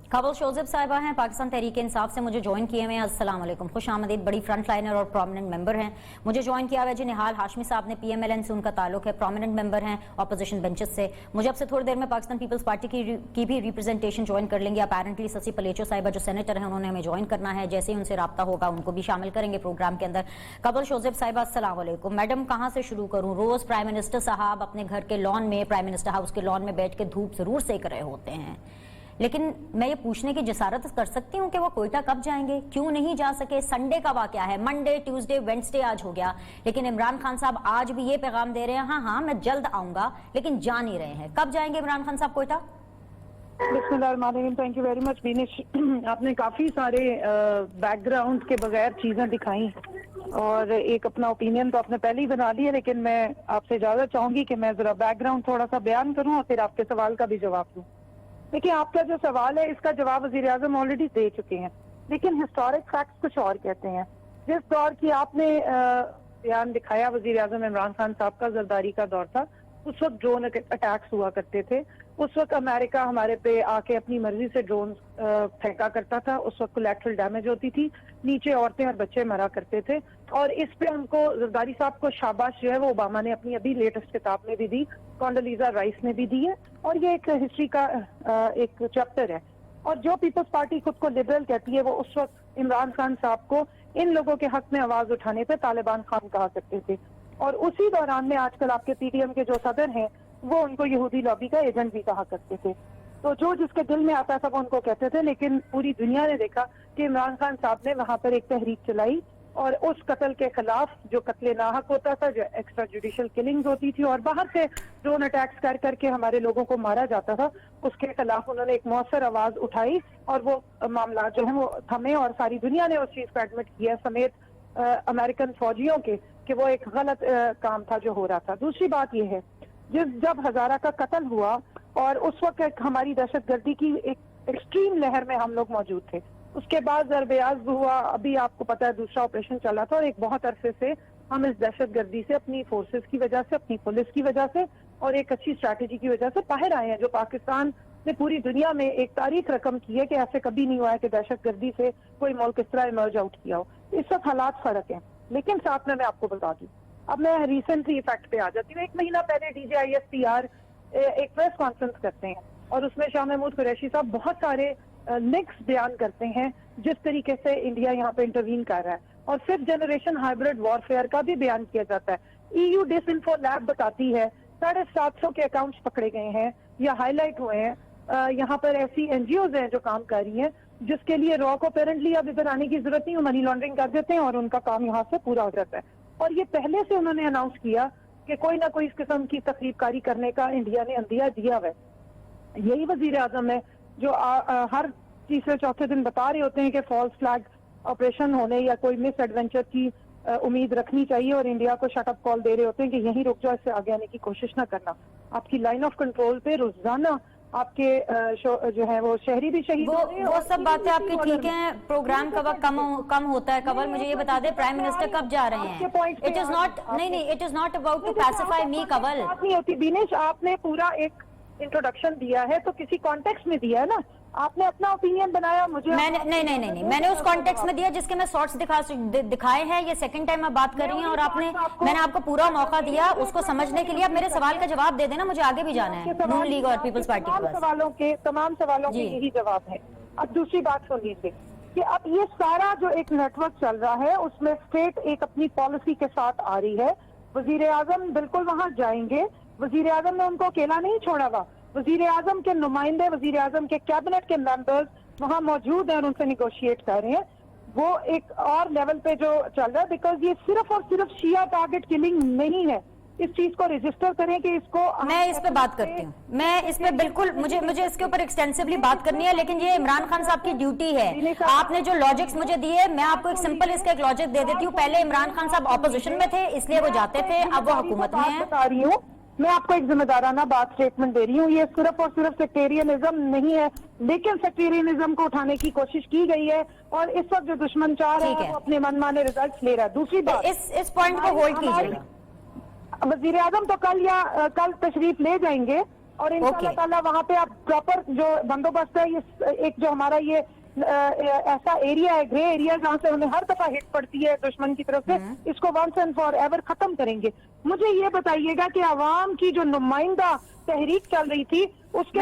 काबुल शोज़ेब साहिबा हैं, पाकिस्तान तहरीक इंसाफ से मुझे ज्वाइन किए हुए हैं। अस्सलाम वालेकुम, खुश आमदीद। बड़ी फ्रंट लाइनर और प्रोमिनेंट मेंबर हैं। मुझे ज्वाइन किया हुआ है जी निहाल हाशमी साहब ने, PMLN से उनका ताल्लुक है, प्रोमिनेंट मेंबर हैं अपोजिशन बेंचेस से। मुझे अब से थोड़ी देर में पाकिस्तान पीपल्स पार्टी की भी रिप्रेजेंटेशन ज्वाइन कर लेंगे। अपेरेंटली ससी पलेचो साहिबा जो सेनेटर हैं उन्होंने हमें ज्वाइन करना है। जैसे ही उनसे रब्ता होगा उनको भी शामिल करेंगे प्रोग्राम के अंदर। काबुल शोज़ेब साहिबा अस्सलाम वालेकुम। मैडम कहाँ से शुरू करूँ? रोज़ प्राइम मिनिस्टर साहब अपने घर के लॉन में, प्राइम मिनिस्टर हाउस के लॉन में बैठ के धूप जरूर सेक रहे होते हैं, लेकिन मैं ये पूछने की जसारत कर सकती हूँ कि वो कोयटा कब जाएंगे, क्यों नहीं जा सके? संडे का वाकया है, मंडे, ट्यूसडे, वेडनेसडे आज हो गया, लेकिन इमरान खान साहब आज भी ये पैगाम दे रहे हैं हाँ मैं जल्द आऊंगा, लेकिन जा नहीं रहे हैं। कब जाएंगे इमरान खान साहब कोयटा? बिस्मिल्लाहिर्रहमानिर्रहीम। Thank you very much Beenish. आपने काफी सारे बैकग्राउंड के बगैर चीजें दिखाई और एक अपना ओपिनियन तो आपने पहले ही बना लिया, लेकिन मैं आपसे इजाजत चाहूंगी कि मैं जरा बैकग्राउंड थोड़ा सा बयान करूं और फिर आपके सवाल का भी जवाब दूं। देखिए, आपका जो सवाल है इसका जवाब वजीर आजम ऑलरेडी दे चुके हैं, लेकिन हिस्टोरिक फैक्ट्स कुछ और कहते हैं। जिस दौर की आपने बयान दिखाया वजीर आजम इमरान खान साहब का, जरदारी का दौर था, उस वक्त ड्रोन अटैक्स हुआ करते थे। उस वक्त अमेरिका हमारे पे आके अपनी मर्जी से ड्रोन फेंका करता था। उस वक्त कोलैटरल डैमेज होती थी, नीचे औरतें और बच्चे मरा करते थे। और इस पे उनको, जरदारी साहब को शाबाश जो है वो ओबामा ने अपनी अभी लेटेस्ट किताब में भी दी, कॉन्डोलीजा राइस ने भी दी है, और ये एक हिस्ट्री का एक चैप्टर है। और जो पीपल्स पार्टी खुद को लिबरल कहती है, वो उस वक्त इमरान खान साहब को इन लोगों के हक में आवाज उठाने पे तालिबान खान कहा करते थे। और उसी दौरान में आजकल आपके PDM के जो सदर हैं वो उनको यहूदी लॉबी का एजेंट भी कहा करते थे। तो जो जिसके दिल में आता था वो उनको कहते थे, लेकिन पूरी दुनिया ने देखा कि इमरान खान साहब ने वहां पर एक तहरीक चलाई और उस कत्ल के खिलाफ, जो कत्ले नाहक होता था, जो एक्स्ट्रा जुडिशियल किलिंग्स होती थी और बाहर से ड्रोन अटैक्स कर करके हमारे लोगों को मारा जाता था, उसके खिलाफ उन्होंने एक मौसर आवाज उठाई और वो मामला जो है वो थमे और सारी दुनिया ने उस चीज को एडमिट किया समेत अमेरिकन फौजियों के कि वो एक गलत काम था जो हो रहा था। दूसरी बात यह है, जब हजारा का कत्ल हुआ और उस वक्त हमारी दहशतगर्दी की एक एक्सट्रीम लहर में हम लोग मौजूद थे। उसके बाद ज़रब-ए-अज़्ब हुआ, अभी आपको पता है दूसरा ऑपरेशन चला था, और एक बहुत अरसे से हम इस दहशतगर्दी से अपनी फोर्सेस की वजह से, अपनी पुलिस की वजह से और एक अच्छी स्ट्रैटेजी की वजह से बाहर आए हैं, जो पाकिस्तान ने पूरी दुनिया में एक तारीख रकम की है कि ऐसे कभी नहीं हुआ है कि दहशतगर्दी से कोई मुल्क इस तरह इमर्ज आउट किया हो। इस वक्त हालात फर्क है, लेकिन साथ में मैं आपको बता दूं, अब मैं रिसेंटली फैक्ट पे आ जाती हूँ। 1 महीना पहले DJISPR एक प्रेस कॉन्फ्रेंस करते हैं और उसमें शाह महमूद कुरैशी साहब बहुत सारे लिंक्स बयान करते हैं जिस तरीके से इंडिया यहाँ पे इंटरवीन कर रहा है, और 5th जनरेशन हाइब्रिड वॉरफेयर का भी बयान किया जाता है। EU डिसइंफो लैब बताती है 750 के अकाउंट्स पकड़े गए हैं या हाईलाइट हुए हैं। यहाँ पर ऐसी NGOs हैं जो काम कर रही हैं जिसके लिए रॉ को पेरेंटली अब इधर आने की जरूरत नहीं, मनी लॉन्ड्रिंग कर देते हैं और उनका काम यहाँ से पूरा हो जाता है। और ये पहले से उन्होंने अनाउंस किया कि कोई ना कोई इस किस्म की तकरीबकारी करने का इंडिया ने अंदिया दिया हुआ है। यही वजीर आजम है जो हर तीसरे चौथे दिन बता रहे होते हैं कि फॉल्स फ्लैग ऑपरेशन होने या कोई मिस एडवेंचर की उम्मीद रखनी चाहिए, और इंडिया को शटअप कॉल दे रहे होते हैं कि यहीं रुक जाओ, इससे आगे आने की कोशिश ना करना। आपकी लाइन ऑफ कंट्रोल पे रोजाना आपके जो है वो शहरी भी शहीद हो रहे हैं। वो सब बातें आपकी ठीक हैं, प्रोग्राम का वक्त कम होता है। कवल मुझे ये बता दे, प्राइम मिनिस्टर कब जा रहे हैं? इट इज नॉट, नहीं, it is not about to pacify me. कवल बात नहीं होती बीनेश, आपने पूरा एक इंट्रोडक्शन दिया है तो किसी कॉन्टेक्स्ट में दिया है ना, आपने अपना ओपिनियन बनाया। मुझे नहीं, मैंने उस कॉन्टेक्स्ट में दिया जिसके मैं शॉर्ट्स दिखाए हैं। ये सेकंड टाइम आप बात कर रही हैं और मैंने आपको पूरा मौका दिया उसको समझने के लिए। अब मेरे सवाल का जवाब दे देना, मुझे आगे भी जाना है नून लीग और पीपल्स पार्टी के पास। तमाम सवालों के यही जवाब है। अब दूसरी बात सुन लीजिए कि अब ये सारा जो एक नेटवर्क चल रहा है उसमें स्टेट एक अपनी पॉलिसी के साथ आ रही है। वजीर आजम बिल्कुल वहां जाएंगे, वजीर आजम ने उनको अकेला नहीं छोड़ा हुआ, वजीर आजम के नुमाइंदे, वजीर आजम के कैबिनेट के मेंबर्स वहां मौजूद हैं और उनसे निगोशिएट कर रहे हैं। वो एक और लेवल पे जो चल रहा है, बिकॉज ये सिर्फ और सिर्फ शिया टारगेट किलिंग नहीं है। इस चीज को रजिस्टर करें कि इसको, मैं इस पे बात करती हूँ, मैं इस पे बिल्कुल, मुझे इसके ऊपर एक्सटेंसिवली बात करनी है, लेकिन ये इमरान खान साहब की ड्यूटी है। आपने जो लॉजिक्स मुझे दिए, मैं आपको एक सिंपल इसका एक लॉजिक दे देती हूँ। पहले इमरान खान साहब ऑपोजिशन में थे इसलिए वो जाते थे, अब वो हुकूमत में है। बता रही हूँ, मैं आपको एक जिम्मेदाराना बात स्टेटमेंट दे रही हूँ। ये सिर्फ और सिर्फ सेक्टेरियनिज्म नहीं है, लेकिन सेक्टेरियनिज्म को उठाने की कोशिश की गई है और इस वक्त जो दुश्मन चाह रहा है वो अपने मनमाने रिजल्ट ले रहा है। दूसरी बात, इस पॉइंट को होल्ड कीजिएगा। वजीर आजम तो कल तशरीफ ले जाएंगे, और इंशाल्लाह ताला वहाँ पे आप प्रॉपर जो बंदोबस्त है, ये एक जो हमारा ये ऐसा एरिया है, ग्रे एरिया, जहाँ से हमें हर दफा हिट पड़ती है दुश्मन की तरफ से, इसको वंस एंड फॉर एवर खत्म करेंगे। मुझे ये बताइएगा कि आवाम की जो नुमाइंदा तहरीक चल रही थी उसके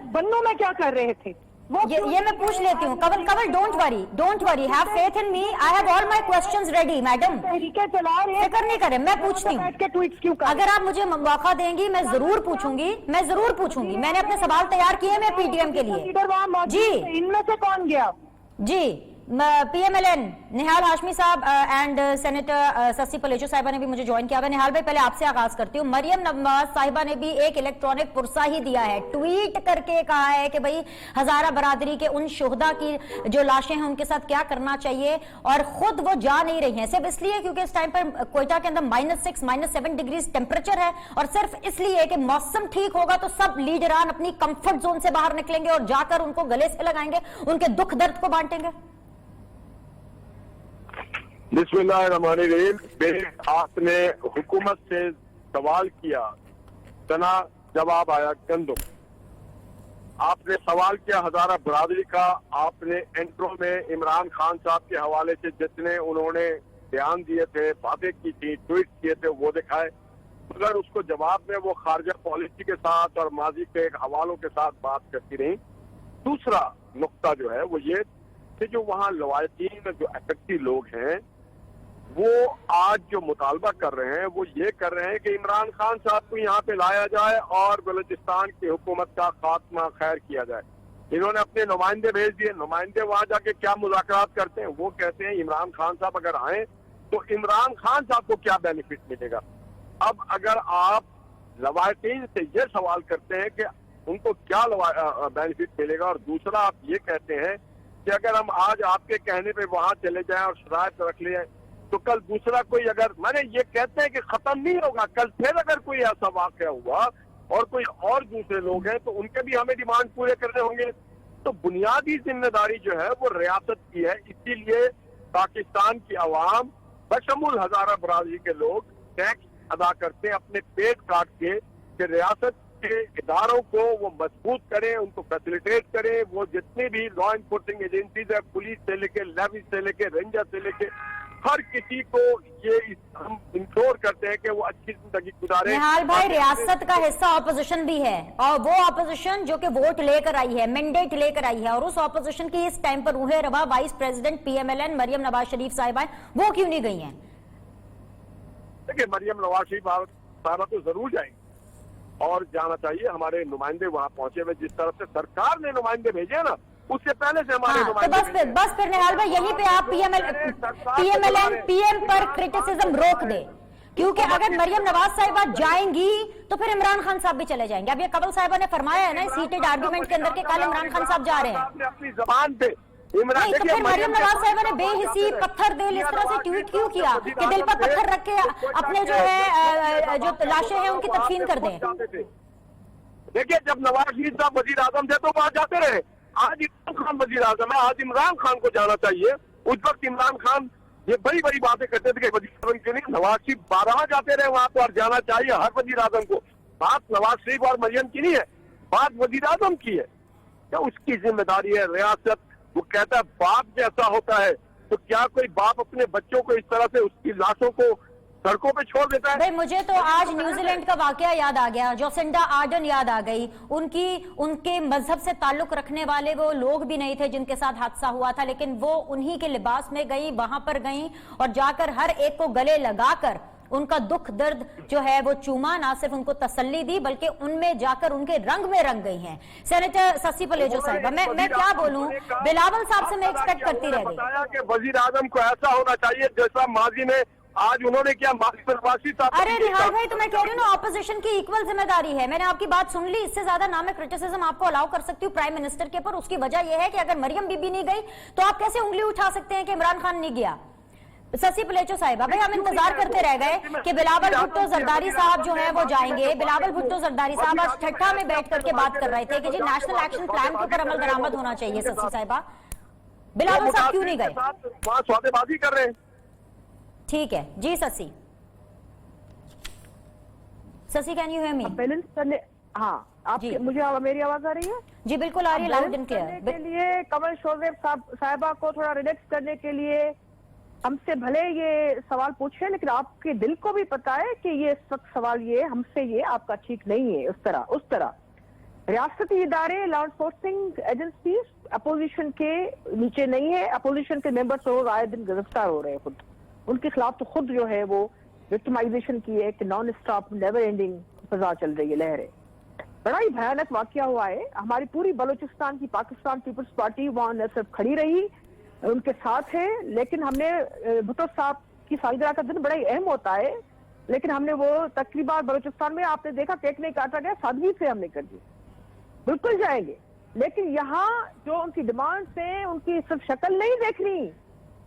बन्नों में क्या कर रहे थे? ये मैं पूछ लेती हूँ। Kanwal don't worry, have faith in me, I have all my questions ready madam. तहरीकें चला रहे, फिक्र नहीं करें, मैं पूछती हूँ। ट्वीट्स क्यों कर? अगर आप मुझे मौका देंगी मैं जरूर पूछूंगी। मैंने अपने सवाल तैयार किए मैं पीटीएम के लिए। लीडर वहाँ मौजूद थे, इनमें से कौन गया? जी, पीएमएलएन निहाल हाशमी साहब एंड सेनेटर ससी पलेचो साहिबा ने भी मुझे ज्वाइन किया है। निहाल भाई, पहले आपसे आगाज करती हूँ। मरियम नवाज साहिबा ने भी एक इलेक्ट्रॉनिक पुरसा ही दिया है, ट्वीट करके कहा है कि भाई हजारा बरादरी के उन शोहदा की जो लाशें हैं उनके साथ क्या करना चाहिए, और खुद वो जा नहीं रही हैं सिर्फ इसलिए क्योंकि इस टाइम पर कोयटा के अंदर -6 -7 डिग्री टेम्परेचर है, और सिर्फ इसलिए कि मौसम ठीक होगा तो सब लीडरान अपनी कंफर्ट जोन से बाहर निकलेंगे और जाकर उनको गले से लगाएंगे, उनके दुख दर्द को बांटेंगे। बिस्मिल्लाहिर्रहमानिर्रहीम। आपने हुकूमत से सवाल किया, तना जवाब आया गंदम। आपने सवाल किया हजारा बरादरी का, आपने इंट्रो में इमरान खान साहब के हवाले से जितने उन्होंने बयान दिए थे, बातें की थी, ट्वीट किए थे, वो दिखाए, मगर उसको जवाब में वो खारजा पॉलिसी के साथ और माजी के हवालों के साथ बात करती रही। दूसरा नुक्ता जो है वो ये कि जो वहाँ लवायतीन जो अफेक्टी लोग हैं वो आज जो मुतालबा कर रहे हैं वो ये कर रहे हैं कि इमरान खान साहब को यहाँ पे लाया जाए और बलूचिस्तान की हुकूमत का खात्मा खैर किया जाए। इन्होंने अपने नुमाइंदे भेज दिए, नुमाइंदे वहां जाके क्या मुज़ाकरात करते हैं, वो कहते हैं इमरान खान साहब अगर आए तो इमरान खान साहब को क्या बेनिफिट मिलेगा। अब अगर आप लवायतीन से ये सवाल करते हैं कि उनको क्या बेनिफिट मिलेगा, और दूसरा आप ये कहते हैं कि अगर हम आज आपके कहने पे वहां चले जाएं और शराइत रख लें तो कल दूसरा कोई, अगर मैंने ये कहते हैं कि खत्म नहीं होगा, कल फिर अगर कोई ऐसा वाकया हुआ और कोई और दूसरे लोग हैं तो उनके भी हमें डिमांड पूरे करने होंगे। तो बुनियादी जिम्मेदारी जो है वो रियासत की है, इसीलिए पाकिस्तान की आवाम बशमूल हजारा बरादरी के लोग टैक्स अदा करते हैं अपने पेट काट के कि रियासत के इदारों को वो मजबूत करें, उनको फैसिलिटेट करें। वो जितनी भी लॉ इन्फोर्सिंग एजेंसीज है, पुलिस से लेके लेवी से लेके रेंजर से लेके हर किसी को ये हम इंश्योर करते हैं कि वो अच्छी जिंदगी गुजारे। निहाल भाई, रियासत का हिस्सा ऑपोजिशन भी है, और वो ऑपोजिशन जो कि वोट लेकर आई है, मैंडेट लेकर आई है, और उस ऑपोजिशन की इस टाइम पर रूहे रवा वाइस प्रेसिडेंट पीएमएलएन मरियम नवाज शरीफ साहिबा, वो क्यों नहीं गई हैं? देखिए, मरियम नवाज शरीफ साहिबा तो जरूर जाएंगे और जाना चाहिए। हमारे नुमाइंदे वहां पहुंचे हुए, जिस तरफ से सरकार ने नुमाइंदे भेजे ना, उससे पहले से हमारे तो बस फिर निहाल भाई, यहीं पे आप पीएमएलएन पीएम पर क्रिटिसिज्म रोक दे, क्योंकि अगर मरियम नवाज साहिबा जाएंगी तो फिर इमरान खान साहब भी चले जाएंगे। अब ये कवल साहिबा ने फरमाया है ना इस हीटेड आर्गुमेंट के अंदर के कल इमरान खान साहब जा रहे हैं अपनी जबान पे। नहीं, तो फिर मरियम नवाज साहिबा ने बेहिसी पत्थर दिल इस तरह से ट्वीट क्यों किया कि दिल पर पत्थर रख के अपने जो है जो लाशें हैं उनकी तदफीन कर दें? देखिए, जब नवाज शरीफ साहब वजीर आजम थे तो वहां जाते रहे। आज इमरान खान वजीर आजम है, आज इमरान खान को जाना चाहिए। उस वक्त इमरान खान ये बड़ी बड़ी बातें करते थे कि वजीर आजम के लिए, नवाज शरीफ 12 जाते रहे वहां पर, जाना चाहिए हर वजीर आजम को। बात नवाज शरीफ और मरियम की नहीं है, बात वजीर आजम की है। क्या उसकी जिम्मेदारी है रियासत? वो कहता है बाप जैसा होता है, तो क्या कोई बाप अपने बच्चों को इस तरह से उसकी लाशों को सड़कों पे छोड़ देता है? भाई, मुझे तो आज न्यूजीलैंड का वाकया याद आ गया, जोसिंडा आर्डन याद आ गई। उनके मजहब से ताल्लुक रखने वाले वो लोग भी नहीं थे जिनके साथ हादसा हुआ था, लेकिन वो उन्हीं के लिबास में गई, वहां पर गई और जाकर हर एक को गले लगाकर उनका दुख दर्द जो है वो चूमा, ना सिर्फ उनको तसल्ली दी बल्कि उनमें जाकर उनके रंग में रंग गई हैं। सेनेटर ससी पलेजो साहिबा, मैं क्या बोलूं, बिलावल साहब से मैं एक्सपेक्ट करती रह गई। बताया कि वजीर आजम को ऐसा होना चाहिए जैसा माजी में आज उन्होंने क्या माजी साहब। अरे निहाल भाई, तो मैं कह रही हूँ ना, ऑपोजिशन की इक्वल जिम्मेदारी है। मैंने आपकी बात सुन ली, इससे ज्यादा ना मैं क्रिटिसिज्म आपको अलाउ कर सकती हूँ प्राइम मिनिस्टर के ऊपर। उसकी वजह यह है कि अगर मरियम बीबी नहीं गई तो आप कैसे उंगली उठा सकते हैं कि इमरान खान नहीं गया? ससी पलेचो साहिबा, भाई हम इंतजार करते रह गए कि बिलावल भुट्टो जरदारी साहब जो है वो जाएंगे। बिलावल भुट्टो जरदारी साहब आज ठट्ठा में बैठ करके बात कर रहे थे कि जी नेशनल एक्शन प्लान के ऊपर अमल दरामद होना चाहिए। ससी साहिबा, बिलावल साहब क्यों नहीं गए? वहां सौदेबाजी कर रहे हैं। ठीक है जी Sassi, can you hear me? Balance करने, हाँ آپ مجھے میری آواز آ رہی ہے؟ جی بالکل آ رہی ہے، لاؤڈ اینڈ کلیئر. کے لیے کمل شوزیف صاحبہ کو تھوڑا ریلیکس کرنے کے لیے ہم سے بھلے یہ سوال پوچھے، لیکن آپ کے دل کو بھی پتا ہے کہ یہ سخت سوال یہ ہم سے یہ آپ کا ٹھیک نہیں ہے. اس طرح ریاستی ادارے لا انفورسنگ ایجنسیز اپوزیشن کے نیچے نہیں ہے. اپوزیشن کے ممبرز روز آئے دن گرفتار ہو رہے ہیں، خود ان کے خلاف تو خود جو ہے وہ وکٹمائزیشن کی ہے کہ نان اسٹاپ نیور اینڈنگ فضا چل رہی ہے، لہریں. بڑا ہی بھیانک واقعہ ہوا ہے. ہماری پوری بلوچستان کی پاکستان پیپلز پارٹی وہاں نہ صرف کھڑی رہی، ان کے ساتھ ہے، لیکن ہم نے بھٹو صاحب کی سالگرہ کا دن بڑا ہی اہم ہوتا ہے، لیکن ہم نے وہ تقریباً بلوچستان میں آپ نے دیکھا کیک نہیں کاٹا گیا، سادگی سے ہم نے کر دی. بالکل جائیں گے، لیکن یہاں جو ان کی ڈیمانڈز ہیں ان کی صرف شکل نہیں دیکھنی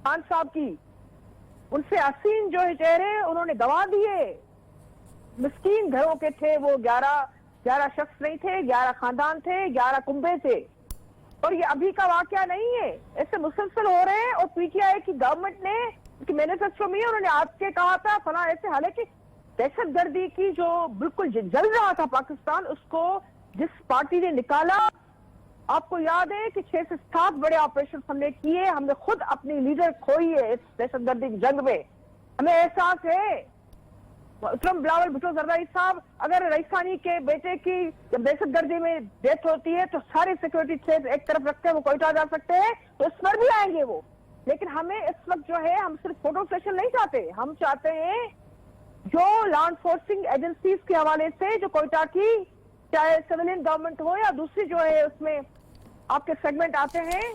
خان صاحب کی، ان سے حسین جو ہے چہرے انہوں نے گوا دیے. مسکین گھروں کے تھے وہ، 11 شخص نہیں تھے، 11 خاندان تھے، 11 کنبے تھے. اور یہ ابھی کا واقعہ نہیں ہے، ایسے مسلسل ہو رہے ہیں. اور پی ٹی آئی کی گورنمنٹ نے مینیفیسٹو میں انہوں نے آپ کے کہا تھا فلاں ایسے، حالانکہ دہشت گردی کی جو بالکل جل رہا تھا پاکستان، اس کو جس پارٹی نے نکالا، آپ کو یاد ہے کہ 6 سے 7 بڑے آپریشن ہم نے کیے، ہم نے خود اپنی لیڈر کھوئی ہے اس دہشت گردی کی جنگ میں. ہمیں احساس ہے بلاول بھٹو زرداری صاحب، اگر رئیسانی کے بیٹے کی جب دہشت گردی میں ڈیتھ ہوتی ہے تو سارے سیکورٹی تھریٹ ایک طرف رکھتے ہیں، وہ کوئٹہ جا سکتے ہیں تو اس پر بھی آئیں گے وہ. لیکن ہمیں اس وقت جو ہے ہم صرف فوٹو سیشن نہیں چاہتے، ہم چاہتے ہیں جو لا انفورسنگ ایجنسیز کے حوالے سے جو کوئٹہ کی چاہے سویلین گورنمنٹ ہو یا دوسری جو ہے اس میں آپ کے سیگمنٹ آتے ہیں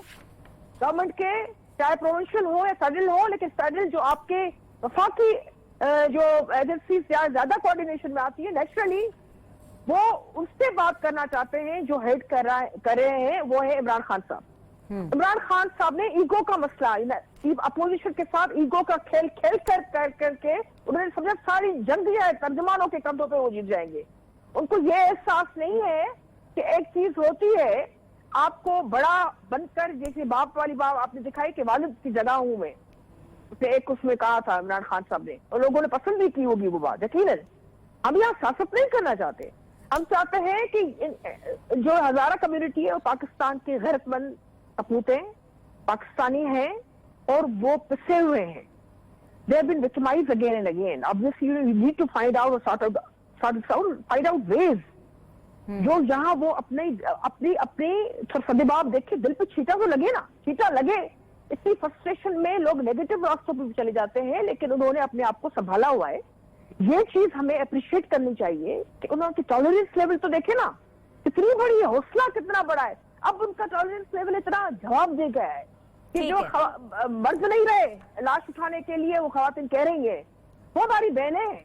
گورنمنٹ کے، چاہے پروونشل ہو یا فیڈرل ہو، لیکن فیڈرل جو آپ کے وفاقی جو ایجنسیز زیادہ کوارڈینیشن میں آتی ہے نیچرلی، وہ ان سے بات کرنا چاہتے ہیں. جو ہیڈ کر رہے ہیں وہ ہے عمران خان صاحب. عمران خان صاحب نے ایگو کا مسئلہ، اپوزیشن کے ساتھ ایگو کا کھیل کر کے انہوں نے سمجھا ساری جنگ جو ہے ترجمانوں کے کندھوں پہ وہ جیت جائیں گے. ان کو یہ احساس نہیں ہے کہ ایک چیز ہوتی ہے آپ کو بڑا بن کر، جیسے باپ والی بات آپ نے دکھائی کہ والد کی جگہ ہوں میں، اسے ایک اس میں کہا تھا عمران خان صاحب نے، اور لوگوں نے پسند بھی کی ہوگی وہ بات. یقیناً ہم یہاں سیاست نہیں کرنا چاہتے، ہم چاہتے ہیں کہ جو ہزارہ کمیونٹی ہے وہ پاکستان کے غیرت مند سپوت ہیں، پاکستانی ہیں اور وہ پسے ہوئے ہیں. they have been victimized again and again. Obviously you need to find out ways جو یہاں وہ اپنی سدباب دیکھے دل پہ چھیٹا تو لگے نا، چھیٹا لگے. اتنی فرسٹریشن میں لوگ نیگیٹو راستوں پہ چلے جاتے ہیں، لیکن انہوں نے اپنے آپ کو سنبھالا ہوا ہے. یہ چیز ہمیں اپریشیٹ کرنی چاہیے کہ انہوں کی ٹالرنس لیول تو دیکھے نا کتنی بڑی ہے، حوصلہ کتنا بڑا ہے. اب ان کا ٹالرنس لیول اتنا جواب دے گیا ہے کہ جو مرد نہیں رہے لاش اٹھانے کے لیے وہ خواتین کہہ رہی ہیں وہ ہماری بہنیں ہیں،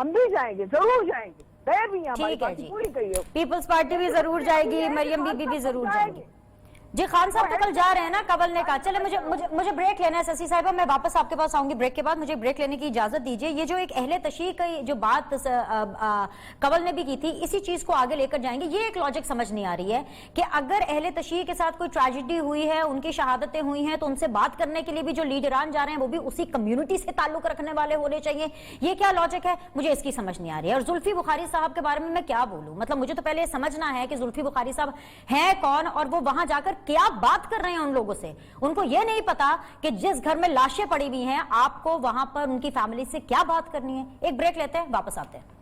ہم بھی جائیں گے، ضرور جائیں گے. ٹھیک ہے جی، پیپلز پارٹی بھی ضرور جائے گی، مریم بی بی بھی ضرور جائے گی. جی خان صاحب تو کل جا رہے ہیں نا، کبل نے کہا. چلے مجھے بریک لینا ہے سسی صاحبہ، میں واپس آپ کے پاس آؤں گی بریک کے بعد، مجھے بریک لینے کی اجازت دیجیے. یہ جو ایک اہل تشیع کی جو بات کبل نے بھی کی تھی، اسی چیز کو آگے لے کر جائیں گے. یہ ایک لاجک سمجھ نہیں آ رہی ہے کہ اگر اہل تشیع کے ساتھ کوئی ٹریجڈی ہوئی ہے، ان کی شہادتیں ہوئی ہیں، تو ان سے بات کرنے کے لیے بھی جو لیڈران جا رہے ہیں وہ بھی اسی کمیونٹی سے تعلق رکھنے والے ہونے چاہیے. یہ کیا لاجک ہے، مجھے اس کی سمجھ نہیں آ رہی ہے. اور زلفی بخاری صاحب کے بارے میں میں کیا بولوں، مطلب مجھے تو پہلے یہ سمجھنا ہے کہ زلفی بخاری صاحب ہیں کون اور وہ وہاں جا کر کیا بات کر رہے ہیں ان لوگوں سے. ان کو یہ نہیں پتا کہ جس گھر میں لاشیں پڑی ہوئی ہیں آپ کو وہاں پر ان کی فیملی سے کیا بات کرنی ہے. ایک بریک لیتے ہیں، واپس آتے ہیں.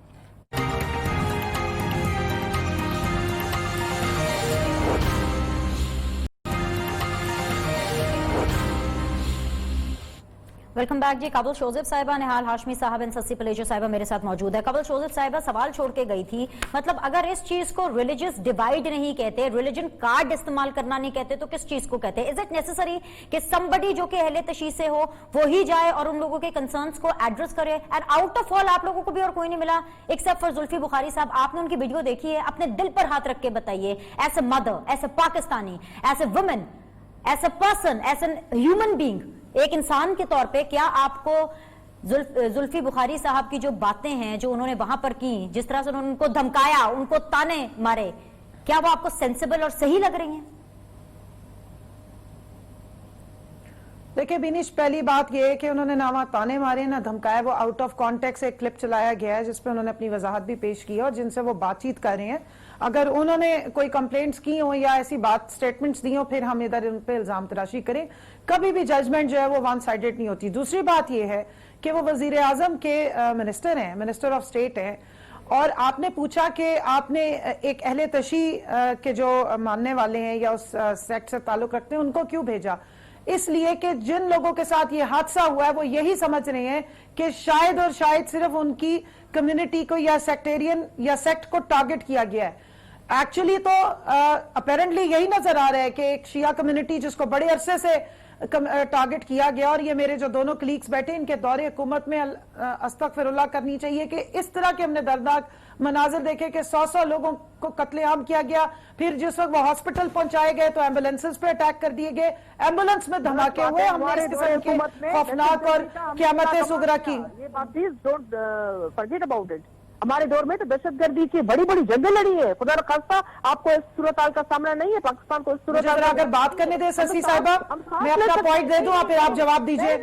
ویلکم بیک جی. قابل شوزیف صاحبہ، نہال ہاشمی صاحب اور سسی پلیجر صاحبہ میرے ساتھ موجود ہے. قابل شوزیف صاحبہ سوال چھوڑ کے گئی تھی، مطلب اگر اس چیز کو ریلیجس ڈیوائیڈ نہیں کہتے، ریلیجن کارڈ استعمال کرنا نہیں کہتے، تو کس چیز کو کہتے ہیں؟ از اٹ نیسسری کہ somebody جو کہ اہل تشیع سے ہو وہی جائے اور ان لوگوں کے کنسرنس کو ایڈریس کرے؟ اینڈ آؤٹ آف آل آپ لوگوں کو بھی اور کوئی نہیں ملا ایکسپٹ فار زلفی بخاری صاحب. آپ نے ان کی ویڈیو دیکھی ہے، اپنے دل پر ہاتھ رکھ کے بتائیے، as a mother, as a Pakistani, as a woman, as a person, as a human being, ایک انسان کے طور پہ کیا آپ کو زلفی بخاری صاحب کی جو باتیں ہیں جو انہوں نے وہاں پر کی، جس طرح سے انہوں نے ان کو دھمکایا، ان کو تانے مارے، کیا وہ آپ کو سینسیبل اور صحیح لگ رہی ہیں؟ देखिए बिनिश, पहली बात ये है कि उन्होंने ना वहाँ ताने मारे ना धमकाया, वो आउट ऑफ कॉन्टेक्स्ट एक क्लिप चलाया गया है जिसपे उन्होंने अपनी वजाहत भी पेश की है और जिनसे वो बातचीत कर रहे हैं। अगर उन्होंने कोई कंप्लेंट्स की हो या ऐसी बात स्टेटमेंट्स दी हो फिर हम इधर उन पे इल्जाम तराशी करें। कभी भी जजमेंट जो है वो वन साइडेड नहीं होती। दूसरी बात ये है कि वो वजीर आजम के मिनिस्टर हैं, मिनिस्टर ऑफ स्टेट हैं, और आपने पूछा कि आपने एक अहले तशी के जो मानने वाले हैं या उस सेक्ट से ताल्लुक रखते हैं उनको क्यों भेजा। इसलिए कि जिन लोगों के साथ ये हादसा हुआ है वो यही समझ रहे हैं कि शायद और शायद सिर्फ उनकी कम्युनिटी को या सेक्टेरियन या सेक्ट को टारगेट किया गया है। एक्चुअली तो अपेरेंटली यही नजर आ रहा है कि एक शिया कम्युनिटी जिसको बड़े अरसे से टारगेट किया गया, और ये मेरे जो दोनों कलीग्स बैठे इनके दौरे हुकूमत में अस्तगफिरुल्लाह करनी चाहिए कि इस तरह के हमने दर्दनाक मनाजिर देखे कि 100 लोगों को कत्लेआम किया गया। फिर जिस वक्त वो हॉस्पिटल पहुंचाए गए तो एम्बुलेंसेस पे अटैक कर दिए गए, एम्बुलेंस में धमाके हुए। हमने इस किस्म के खौफनाक और क़यामत सुगरा की। ये बात please don't forget about it. हमारे दौर में तो दहशतगर्दी की बड़ी बड़ी जंगें लड़ी है। खुदा खास्ता आपको इस सूरत हाल का सामना नहीं है, पाकिस्तान को इस सूरत हाल। अगर बात करने दे ससी साहिबा, मैं अपना पॉइंट दे दूं फिर आप जवाब दीजिए।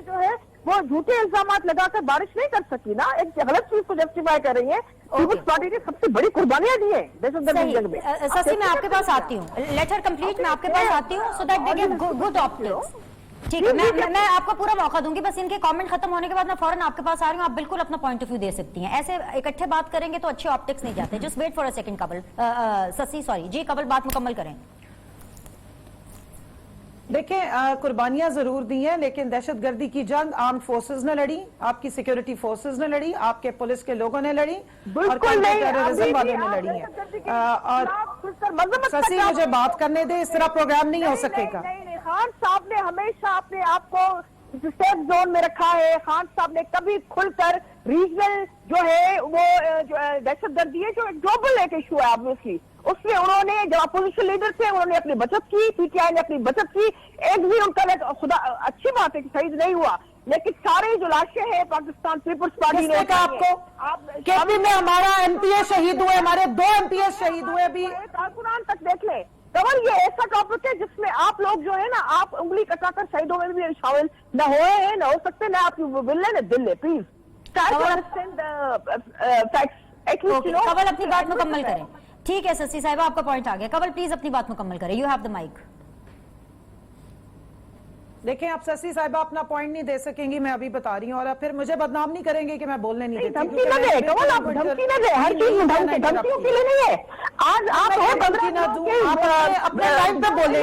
जो है वो झूठे इल्जाम लगाकर बारिश नहीं कर सकी ना, एक गलत चीज को जस्टिफाई कर रही है। पीपुल्स पार्टी ने सबसे बड़ी कुर्बानियां दी है दहशतगर्दी जंग में। ससी मैं आपके पास आती हूँ, लेट हर कंप्लीट, मैं आपके पास आती हूँ so that they give good optics. ठीक है, मैं आपको पूरा मौका दूंगी, बस इनके कमेंट खत्म होने के बाद मैं फौरन आपके पास आ रही हूँ। आप बिल्कुल अपना पॉइंट ऑफ व्यू दे सकती हैं। ऐसे इकट्ठे बात करेंगे तो अच्छे ऑप्टिक्स नहीं जाते। Just wait for a second कबल, ससी सॉरी जी, कबल बात मुकम्मल करें। देखें, कुर्बानियां जरूर दी हैं लेकिन दहशतगर्दी की जंग आर्म्ड फोर्सेस ने लड़ी, आपकी सिक्योरिटी फोर्सेस ने लड़ी, आपके पुलिस के लोगों ने लड़ी और टेररिज्म वालों ने लड़ी है। और ससी मुझे बात करने दे, इस तरह प्रोग्राम नहीं हो सकेगा। खान साहब ने हमेशा अपने आप को सेफ जोन में रखा है। खान साहब ने कभी खुलकर रीजनल जो है वो जो दहशतगर्दी है जो एक ग्लोबल एक इशू है ऑब्वियसली, उसमें उन्होंने जब अपोजिशन लीडर थे उन्होंने अपनी बचत की, पीटीआई ने अपनी बचत की। एक भी उनका खुदा अच्छी बात है कि शहीद नहीं हुआ, लेकिन सारे जो लाशें हैं पाकिस्तान पीपुल्स पार्टी ने कहा आपको केपी में हमारा एमपीए शहीद हुए, हमारे 2 एमपीए शहीद हुए। अभी कारकुनान तक देख ले कवर, ये ऐसा टॉपिक है जिसमें आप लोग जो है ना आप उंगली कटाकर शहीदों में भी शामिल न हुए हैं, न हो सकते, न आपकी विल्ले न दिल प्लीज कवल अपनी बात मुकम्मल करें। ठीक है ससी साहिबा, आपका पॉइंट आ गया। कवल प्लीज अपनी बात मुकम्मल करें, यू हैव द माइक। देखें, आप ससी साहिबा अपना पॉइंट नहीं दे सकेंगी, मैं अभी बता रही हूँ, और फिर मुझे बदनाम नहीं करेंगे कि मैं बोलने नहीं देती। धमकी न दे कवल, आप धमकी न दे, हर चीज में धमकियों के लिए नहीं है। आज आप धमकी न दूं, आप अपने टाइम पे बोले,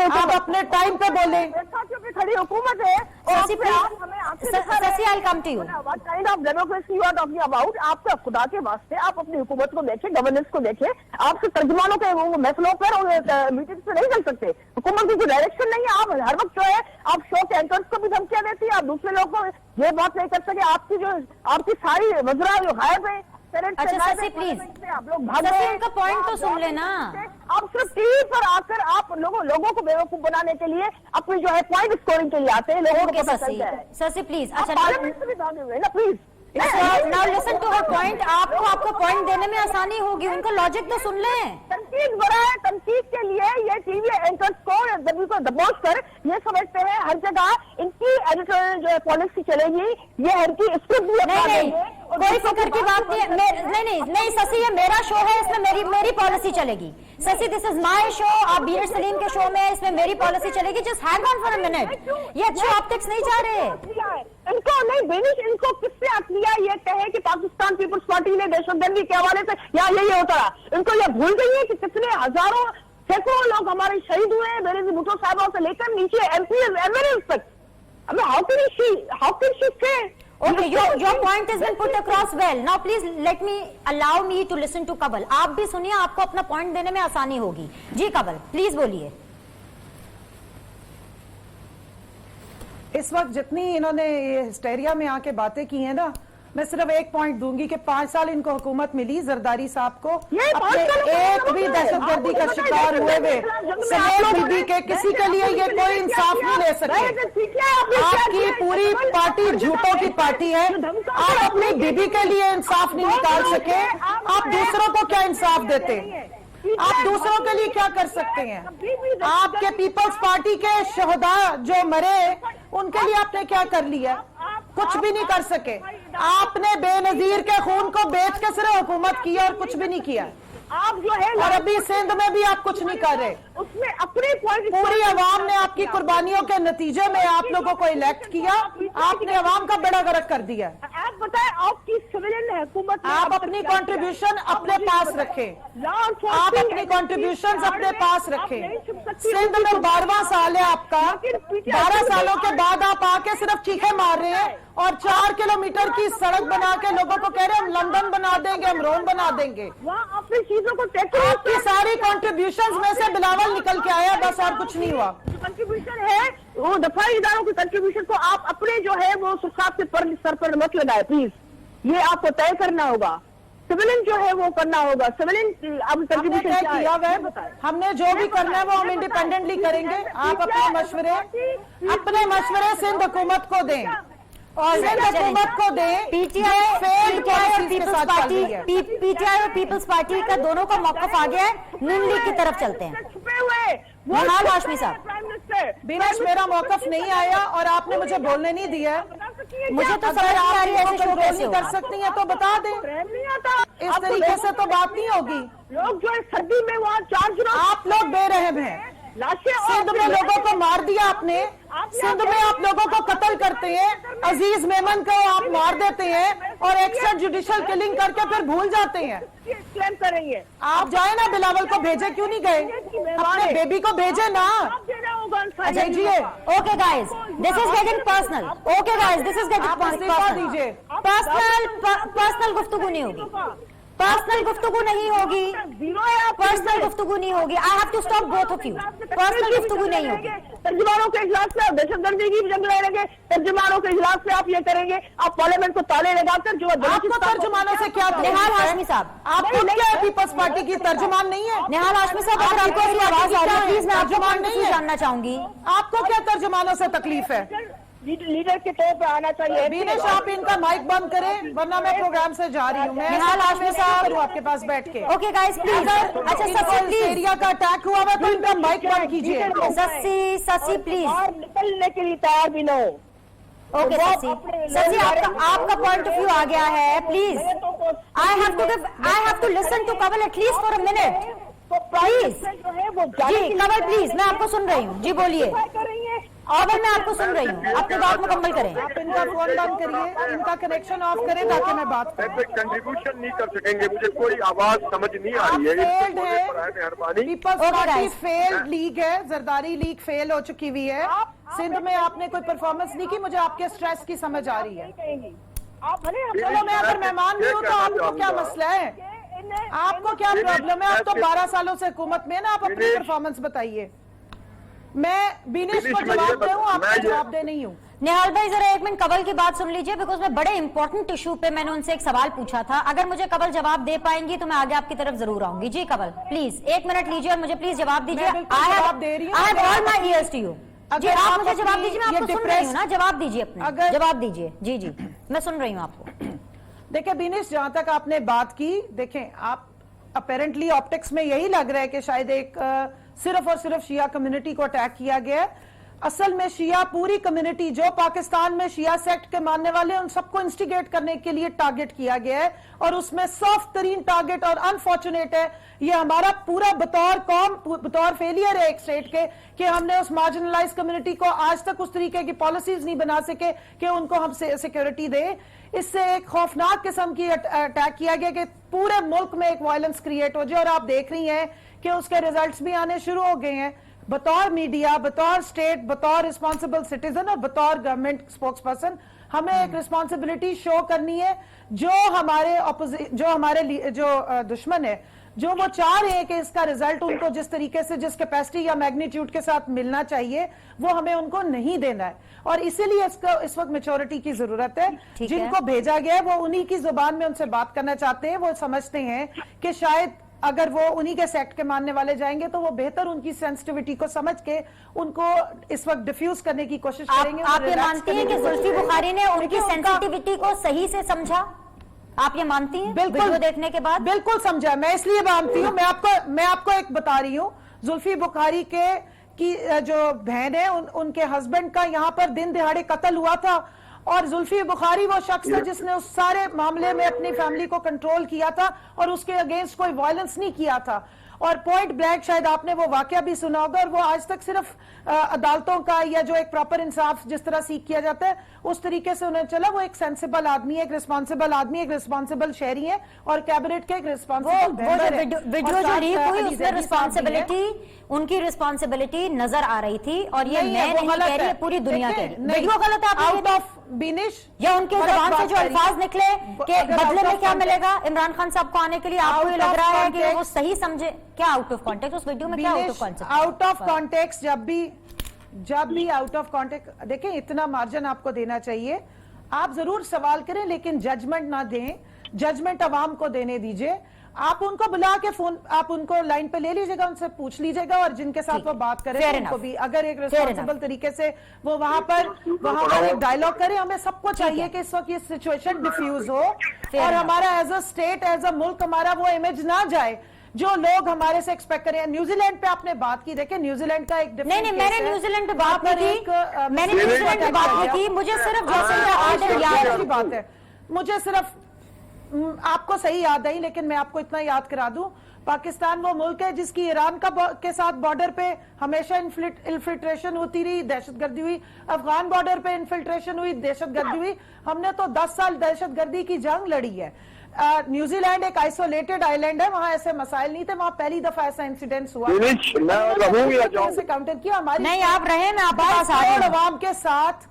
आप अपने टाइम पे बोले। क्योंकि खड़ी हुकूमत है Sassi I come to you. What kind of democracy you are talking about. आपका खुदा के वास्ते आप अपनी हुकूमत को देखें, गवर्नेंस को देखें। आपसे तर्जुमानों के महफिलों पर और मीटिंग से नहीं चल सकते। हुकूमत की कोई डायरेक्शन नहीं है। आप हर वक्त जो है आप शो के एंकर्स को भी धमकियां देती है, आप दूसरे लोगों को ये बात नहीं कर सके। आपकी सारी वज़रा जो गायब है। अच्छा ससी प्लीज, आप लोग ससी उनका पॉइंट तो सुन लेना। आप सिर्फ टीवी पर आकर आप लोगों को बेवकूफ बनाने के लिए अपनी जो है पॉइंट स्कोरिंग के लिए आते हैं। लोगों को पता चल जाए। ससी प्लीज, अच्छा पार्लियामेंट से भी भागे हुए ना please. Now listen to her point. आपको पॉइंट देने में आसानी होगी, उनका लॉजिक तो सुन लें। तनकीद बड़ा है, तनकीद के लिए ये टीवी एंकर्स को दबोच कर ये समझते हैं हर जगह इनकी एडिटोरियल जो है पॉलिसी चलेगी, ये इनकी स्क्रिप्ट भी नहीं, कोई फिक्र की बात नहीं। नहीं ससी, ये मेरा शो है, इसमें मेरी पॉलिसी चलेगी। ससी दिस इज माय शो, आप बीर सलीम के शो में, इसमें मेरी पॉलिसी चलेगी। Just hang on for a minute. ये अच्छे ऑप्टिक्स नहीं जा रहे। इनको नहीं बेनिश, इनको किससे अकलिया ये कहे कि पाकिस्तान पीपुल्स पार्टी ने दहशतगर्दी के हवाले से या यही होता रहा। इनको ये भूल गई है कि कितने हजारों सैकड़ों लोग हमारे शहीद हुए हैं, बेनजीर भुट्टो साहबा से लेकर नीचे एमपीएस एमएलएस तक। हाउ कैन शी से Okay, your point has been put across well. Now please allow me to listen to Kabal. आप भी सुनिए, आपको अपना पॉइंट देने में आसानी होगी। जी कबल प्लीज बोलिए। इस वक्त जितनी इन्होंने ये हिस्टेरिया में आके बातें की हैं ना, मैं सिर्फ एक पॉइंट दूंगी कि 5 साल इनको हुकूमत मिली जरदारी साहब को, अपने एक भी दहशतगर्दी का शिकार हुए समेत बीबी के किसी के लिए ये कोई इंसाफ नहीं ले सके। आपकी पूरी पार्टी झूठों की पार्टी है। आप अपनी बीबी के लिए इंसाफ नहीं निकाल सके, आप दूसरों को क्या इंसाफ देते? آپ دوسروں کے لیے کیا کر سکتے ہیں؟ آپ کے پیپلز پارٹی کے شہداء جو مرے ان کے لیے آپ نے کیا کر لیا؟ کچھ بھی نہیں کر سکے. آپ نے بے نظیر کے خون کو بیچ کے صرف حکومت کیا اور کچھ بھی نہیں کیا. آپ جو ہے اور ابھی سندھ میں بھی آپ کچھ نہیں کر رہے. اس میں اپنے پوری عوام نے آپ کی قربانیوں کے نتیجے میں آپ لوگوں کو الیکٹ کیا. آپ نے عوام کا بیڑا غرق کر دیا. آپ بتائیں آپ کی سویلین حکومت آپ اپنی کنٹریبیوشن اپنے پاس رکھیں. آپ اپنی کنٹریبیوشن اپنے پاس رکھیں. سندھ میں 12واں سال ہے آپ کا. 12 سالوں کے بعد آپ آ کے صرف چیخے مار رہے ہیں اور 4 کلومیٹر کی سڑک بنا کے لوگوں کو کہہ رہے ہیں ہم لندن بنا دیں گے, ہم روم بنا دیں گے. وہاں اپنی چیزوں کو آپ کی ساری کنٹریبیوشنز میں سے بلاول نکل کے آیا, بس اور کچھ نہیں ہوا. کنٹریبیوشن ہے وہ دفاعی اداروں کی کنٹریبیوشن کو آپ اپنے جو ہے وہ سرخاب سے سر پر مت لگائے پلیز. یہ آپ کو طے کرنا ہوگا. سویلین جو ہے وہ کرنا ہوگا. سویلین اب کنٹریبیوشن کیا ہے ہم نے جو بھی کرنا ہے وہ ہم انڈیپینڈنٹلی کریں گے. آپ اپنے مشورے سندھ حکومت کو دیں اور سندھ حکومت کو دیں. پی ٹی آئی اور پیپلز پارٹی کا دونوں کا موقف آ گیا ہے. نون لیگ کی طرف چلتے ہیں. چھپے ہوئے نہال ہاشمی صاحب, بینش میرا موقف نہیں آیا اور آپ نے مجھے بولنے نہیں دیا. مجھے تو سمجھ نہیں آ رہی ہے ایسے شو کنٹرول کیسے نہیں کر ہوگا. سکتی ہیں تو بتا دیں. نہیں آتا اس طریقے سے تو بات نہیں ہوگی. لوگ جو ہے سردی میں وہاں 4 دنوں آپ لوگ بے رحم ہیں. لاشیں سندھ میں لوگوں کو مار دیا آپ نے. سندھ میں آپ لوگوں کو قتل کرتے ہیں. عزیز میمن کو آپ مار دیتے ہیں اور ایکسٹرا جوڈیشل کلنگ کر کے پھر بھول جاتے ہیں. کلیم کریں گے. آپ جائیں نا بلاول کو بھیجے کیوں نہیں گئے؟ اپنے بیبی کو بھیجے نا. آپ دینا ہوگا بھیجیے. Okay guys, this is getting personal. Okay guys, this is getting آپ استعفا personal. دیجیے. پرسنل گفتگو نہیں ہوگی. پرسنل گفتگو نہیں ہوگی. پرسنل گفتگو نہیں ہوگی. I have to stop both of you. Personal گفتگو نہیں ہوگی. ترجمانوں کے اجلاس سے آپ دہشت گردی کی جنگ لڑیں گے. ترجمانوں کے اجلاس سے آپ یہ کریں گے. آپ پارلیمنٹ کو تالے لگا کر جو آپ کو ترجمانوں سے کیا نہال ہاشمی صاحب, آپ کو کیا پیپلز پارٹی کی ترجمان نہیں ہے؟ نہال ہاشمی صاحب, اگر آپ کو میری آواز آ رہی ہے پلیز میں آپ کو ترجمان نہیں ہے. جاننا چاہوں گی. آپ کو کیا ترجمانوں سے تکلیف ہے؟ لیڈر کے طور پہ آنا چاہیے. بینش آپ ان کا مائک بند کریں ورنہ میں پروگرام سے جا رہی ہوں. میں نہال ہاشمی صاحب کروں آپ کے پاس بیٹھ کے. Okay guys please. اچھا سسی پلیز, ایریا کا اٹیک ہوا ہوا تو ان کا مائک بند کیجیے. سسی پلیز. اور نکلنے کے لیے تیار بھی نہ ہو. اوکے سسی آپ کا پوائنٹ آف ویو آ گیا ہے. Please I have to listen to Kanwal at least for a minute. Please جی کنول پلیز, میں آپ کو سن رہی ہوں. جی بولیے. اور میں آپ کو سن رہی ہوں, اپنی بات مکمل کریں. آپ ان کا فون بند کریے, ان کا کنیکشن آف کریں تاکہ میں بات کروں. کنٹریبیوشن نہیں کر سکیں گے. مجھے کوئی آواز سمجھ نہیں آ رہی ہے. فیلڈ ہے. مہربانی. پیپلز پارٹی فیلڈ لیگ ہے. زرداری لیگ فیل ہو چکی ہوئی ہے. سندھ میں آپ نے کوئی پرفارمنس نہیں کی. مجھے آپ کے سٹریس کی سمجھ آ رہی ہے. چلو میں اگر مہمان بھی ہوں تو آپ کو کیا مسئلہ ہے؟ آپ کو کیا پرابلم ہے؟ آپ تو 12 سالوں سے حکومت میں نا. آپ اپنی پرفارمنس بتائیے. میں بینش کو جواب دے ہوں, آپ کو جواب دے نہیں ہوں. نہال بھائی ذرا ایک منٹ کنول کی بات سن لیجئے, بیکاز میں بڑے امپورٹنٹ ایشو پہ میں نے ان سے ایک سوال پوچھا تھا. اگر مجھے کنول جواب دے پائیں گی تو میں آگے آپ کی طرف ضرور آؤں گی. جی کنول پلیز 1 منٹ لیجئے اور مجھے پلیز جواب دیجئے. جواب دے رہی ہوں. I have all my ears to you. جی آپ مجھے جواب دیجئے, میں آپ کو سن رہی ہوں نا. جواب دیجئے اپنے, جواب دیجئے. جی جی میں سن رہی ہوں آپ کو. دیکھیں بینش, جہاں تک آپ نے بات کی, دیکھیں آپ اپیرنٹلی آپٹکس میں یہی لگ رہا ہے کہ شاید ایک صرف اور صرف شیعہ کمیونٹی کو اٹیک کیا گیا ہے. اصل میں شیعہ پوری کمیونٹی جو پاکستان میں شیعہ سیکٹ کے ماننے والے ان سب کو انسٹیگیٹ کرنے کے لیے ٹارگٹ کیا گیا ہے, اور اس میں سافٹ ترین ٹارگٹ اور انفارچونیٹ ہے یہ ہمارا پورا بطور قوم بطور فیلئر ہے ایک سٹیٹ کے, کہ ہم نے اس مارجنلائز کمیونٹی کو آج تک اس طریقے کی پالیسیز نہیں بنا سکے کہ ان کو ہم سیکیورٹی دے. اس سے ایک خوفناک قسم کی اٹیک کیا گیا کہ پورے ملک میں ایک وائلنس کریٹ ہو جائے, اور آپ دیکھ رہی ہیں کہ اس کے ریزلٹس بھی آنے شروع ہو گئے ہیں. بطور میڈیا, بطور سٹیٹ, بطور ریسپانسبل سٹیزن اور بطور گورنمنٹ سپوکس پرسن ہمیں ایک ریسپانسبلٹی شو کرنی ہے. جو ہمارے دشمن ہے, جو وہ چاہ رہے ہیں کہ اس کا ریزلٹ ان کو جس طریقے سے جس کیپیسٹی یا میگنیٹیوڈ کے ساتھ ملنا چاہیے وہ ہمیں ان کو نہیں دینا ہے, اور اسی لیے اس وقت میچورٹی کی ضرورت ہے. جن کو بھیجا گیا ہے وہ انہی کی زبان میں ان سے بات کرنا چاہتے ہیں. وہ سمجھتے ہیں کہ شاید اگر وہ انہی کے سیکٹ کے ماننے والے جائیں گے تو وہ بہتر ان کی سینسٹیوٹی کو سمجھ کے ان کو اس وقت ڈیفیوز کرنے کی کوشش کریں گے. آپ یہ مانتی ہیں کہ زلفی بخاری نے ان کی سینسٹیوٹی کو صحیح سے سمجھا؟ आप ये मानती हैं बिल्कुल वीडियो देखने के बाद? बिल्कुल समझा, मैं इसलिए मानती हूँ। मैं आपको एक बता रही हूँ, जुल्फी बुखारी की जो बहन है, उनके हस्बैंड का यहाँ पर दिन दिहाड़े कत्ल हुआ था, और जुल्फी बुखारी वो शख्स था जिसने उस सारे मामले में अपनी फैमिली को कंट्रोल किया था और उसके अगेंस्ट कोई वायलेंस नहीं किया था। और पॉइंट ब्लैंक शायद आपने वो वाकया भी सुना होगा, और वो आज तक सिर्फ अदालतों का या जो एक प्रॉपर इंसाफ जिस तरह सीख किया जाता है उस तरीके से उन्हें चला। वो एक सेंसिबल आदमी है, एक रिस्पॉन्सिबल आदमी, एक रिस्पॉन्सिबल शहरी है, और कैबिनेट के एक रिस्पॉन्सिबल वीडियो जो लीक हुई उसमें रिस्पॉन्सिबिलिटी, उनकी रिस्पॉन्सिबिलिटी नजर आ रही थी, और ये मैं नहीं कह रही, पूरी दुनिया कह रही। वीडियो गलत है, आउट ऑफ बीनिश या उनके जबान से जो अल्फाज निकले कि बदले में क्या मिलेगा इमरान खान साहब को आने के लिए, आपको ये लग रहा है कि वो सही समझे? क्या आउट ऑफ कॉन्टेक्स्ट उस वीडियो में, क्या out of context? Out of context जब भी आउट ऑफ कॉन्टेक्स्ट, देखें इतना मार्जिन आपको देना चाहिए। आप जरूर सवाल करें लेकिन जजमेंट ना दें, जजमेंट अवाम को देने दीजिए। आप उनको बुला के फोन, आप उनको लाइन पे ले लीजिएगा, उनसे पूछ लीजिएगा, और जिनके साथ वो बात करें उनको भी, अगर एक रिस्पॉन्सिबल तरीके से वो वहां पर एक डायलॉग करें। हमें सबको चाहिए कि इस वक्त ये सिचुएशन डिफ्यूज हो, और हमारा as a state, as a मुल्क, हमारा वो इमेज ना जाए जो लोग हमारे से एक्सपेक्ट करें। न्यूजीलैंड पे आपने बात की, देखिए न्यूजीलैंड का एक नहीं, मैंने न्यूजीलैंड पे बात नहीं की, मैंने न्यूजीलैंड पे बात नहीं की, मुझे सिर्फ जैसिंडा आर्डन याद है। बात है, मुझे सिर्फ आपको सही याद आई, लेकिन मैं आपको इतना याद करा दूं, पाकिस्तान वो मुल्क है जिसकी ईरान के साथ बॉर्डर पे हमेशा इन्फिल्ट्रेशन होती रही, दहशतगर्दी हुई। अफगान बॉर्डर पे इन्फिल्ट्रेशन हुई, दहशतगर्दी हुई। हमने तो 10 साल दहशतगर्दी की जंग लड़ी है। न्यूजीलैंड एक आइसोलेटेड आइलैंड है, वहां ऐसे मसाइल नहीं थे, वहां पहली दफा ऐसा इंसिडेंट हुआ, काउंटर किया। हमारी नहीं, आप रहे, मैं आपके पास आ रही हूं। अवाम के साथ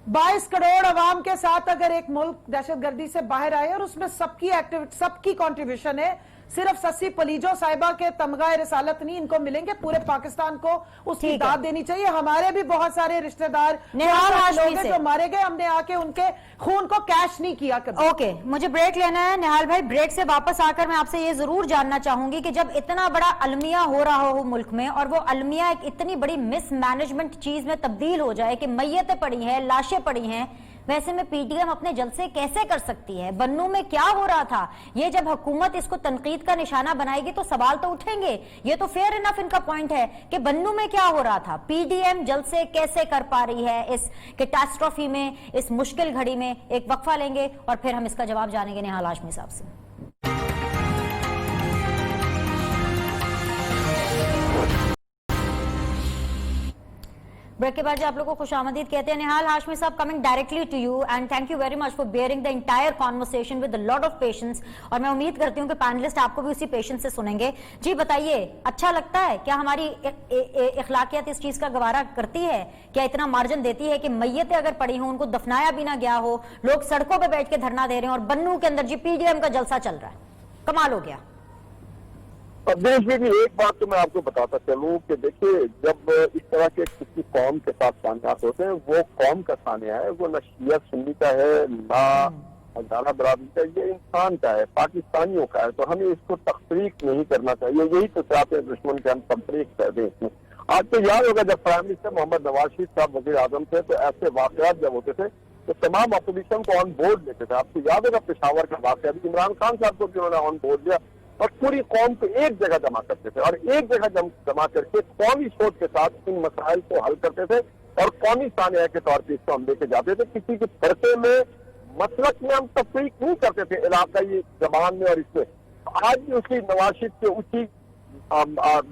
22 करोड़ अवाम के साथ अगर एक मुल्क दहशतगर्दी से बाहर आए, और उसमें सबकी एक्टिविटी, सबकी कंट्रीब्यूशन है, सिर्फ सस्सी पलीजो साहिबा के तमगा रिसालत नहीं इनको मिलेंगे, पूरे पाकिस्तान को उसकी दाद देनी चाहिए। हमारे भी बहुत सारे रिश्तेदार लोग हैं जो मारे गए, हमने आके उनके खून को कैश नहीं किया कभी। ओके, मुझे ब्रेक लेना है निहाल भाई। ब्रेक से वापस आकर मैं आपसे ये जरूर जानना चाहूंगी कि जब इतना बड़ा अलमिया हो रहा हो मुल्क में, और वो अलमिया एक इतनी बड़ी मिसमैनेजमेंट चीज में तब्दील हो जाए कि मैयतें पड़ी हैं, लाशें पड़ी हैं, वैसे में पीटीएम अपने जलसे कैसे कर सकती है? बन्नू में क्या हो रहा था? ये जब हुकूमत इसको तनकीद का निशाना बनाएगी तो सवाल तो उठेंगे। ये तो फेयर इनफ इनका पॉइंट है कि बन्नू में क्या हो रहा था, पीडीएम जलसे कैसे कर पा रही है इस कैटास्ट्रॉफी में, इस मुश्किल घड़ी में। एक वक्फा लेंगे और फिर हम इसका जवाब जानेंगे निहाल हाशमी साहब से। ब्रेक के बाद आप लोगों को खुशामदीद कहते हैं। निहाल हाशमी साहब, coming directly to you, and thank you very much for bearing the entire conversation with a lot of patience, और मैं उम्मीद करती हूं कि पैनलिस्ट आपको भी उसी पेशेंस से सुनेंगे। जी बताइए, अच्छा लगता है क्या? हमारी इखलाकियत इस चीज का गवारा करती है क्या? इतना मार्जिन देती है कि मैयतें अगर पड़ी हों, उनको दफनाया भी ना गया हो, लोग सड़कों पर बैठ के धरना दे रहे हैं, और बन्नू के अंदर जी पीडीएम का जलसा चल रहा है? कमाल हो गया। देश में भी एक बात तो मैं आपको बताता चलूं कि देखिए, जब इस तरह के किसी कौम के साथ सानियात होते हैं, वो कौम का सानिया है, वो न शिया सुन्नी का है, ना हजारा बरादरी का, ये इंसान का है, पाकिस्तानियों का है। तो हमें इसको तफरीक नहीं करना चाहिए। यही तो चाहते हैं दुश्मन के हम तफरीक कर दें इसमें। आज तो याद होगा जब प्राइम मिनिस्टर मोहम्मद नवाज शरीफ साहब वज़ीर आज़म थे, तो ऐसे वाकयात जब होते थे तो तमाम अपोजिशन को ऑन बोर्ड लेते थे। आपको याद होगा पेशावर का वाकया भी, इमरान खान साहब को भी उन्होंने ऑन बोर्ड लिया, और पूरी कौम को एक जगह जमा करते थे, और एक जगह जमा करके कौमी सोच के साथ इन मसाइल को हल करते थे, और कौमी सानिया के तौर पर इसको हम लेके जाते थे। किसी के फरके में, मसलक में हम तफरीक नहीं करते थे इलाकाई जबान में और इसमें। आज भी उसी नवाज शरीफ के उसी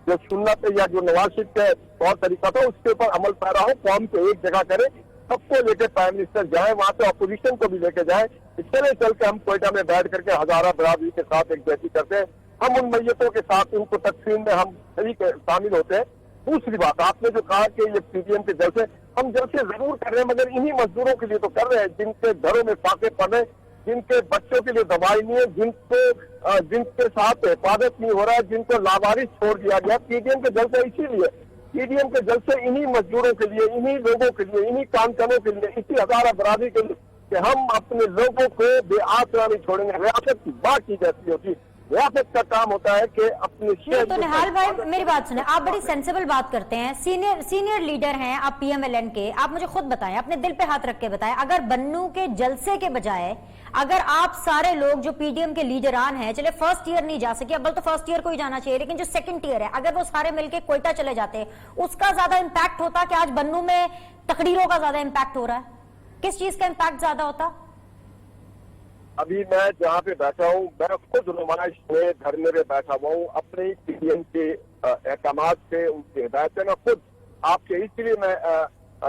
जो सुन्नत या जो नवाज शरीफ के तौर तरीका था उसके ऊपर अमल पैरा हो, कौम को एक जगह करे, सबको लेकर प्राइम मिनिस्टर जाए, वहां पे अपोजिशन को भी लेके जाए। चले चल के हम कोयटा में बैठ करके हजारा बरादरी के साथ एक जैसी करते हैं, हम उन मैयतों के साथ उनको तकसीम में हम सही शामिल होते हैं। दूसरी बात, आपने जो कहा कि ये पीडीएम के जलसे, हम जलसे जरूर कर रहे हैं, मगर इन्हीं मजदूरों के लिए तो कर रहे हैं जिनके घरों में फाके पड़ रहे, जिनके बच्चों के लिए दवाई नहीं है, जिनके साथ हिफाजत नहीं हो रहा है, जिनको लावारिस छोड़ दिया गया। पीडीएम के जलसे इसीलिए, पीडीएम के जलसे इन्हीं मजदूरों के लिए, इन्हीं लोगों के लिए, इन्हीं कामकनों के लिए, इसी हजारा बरादरी के लिए कि हम अपने लोगों को बेआसरा नहीं छोड़ेंगे। रियासत की बात की जाती होती, मुआफिक का काम होता है कि अपने नहीं, तो निहाल भाई मेरी बात सुने, आप बड़ी सेंसिबल बात करते हैं, सीनियर लीडर हैं आप PMLN के, आप मुझे खुद बताएं, अपने दिल पे हाथ रख के बताएं, अगर बन्नू के जलसे के बजाय अगर आप सारे लोग जो PDM के लीडरान हैं, चले फर्स्ट ईयर नहीं जा सके, अव्वल तो फर्स्ट ईयर को ही जाना चाहिए, लेकिन जो सेकंड ईयर है अगर वो सारे मिलके कोयटा चले जाते, उसका ज्यादा इम्पैक्ट होता कि आज बन्नू में तकरीरों का ज्यादा इम्पैक्ट हो रहा है? किस चीज का इम्पैक्ट ज्यादा होता? अभी मैं जहाँ पे बैठा हूँ, मैं खुद नुमाइश में धरने में बैठा हुआ हूँ, अपने PDM के अहकामात से, उनकी हिदायत से। मैं खुद आपके इसलिए मैं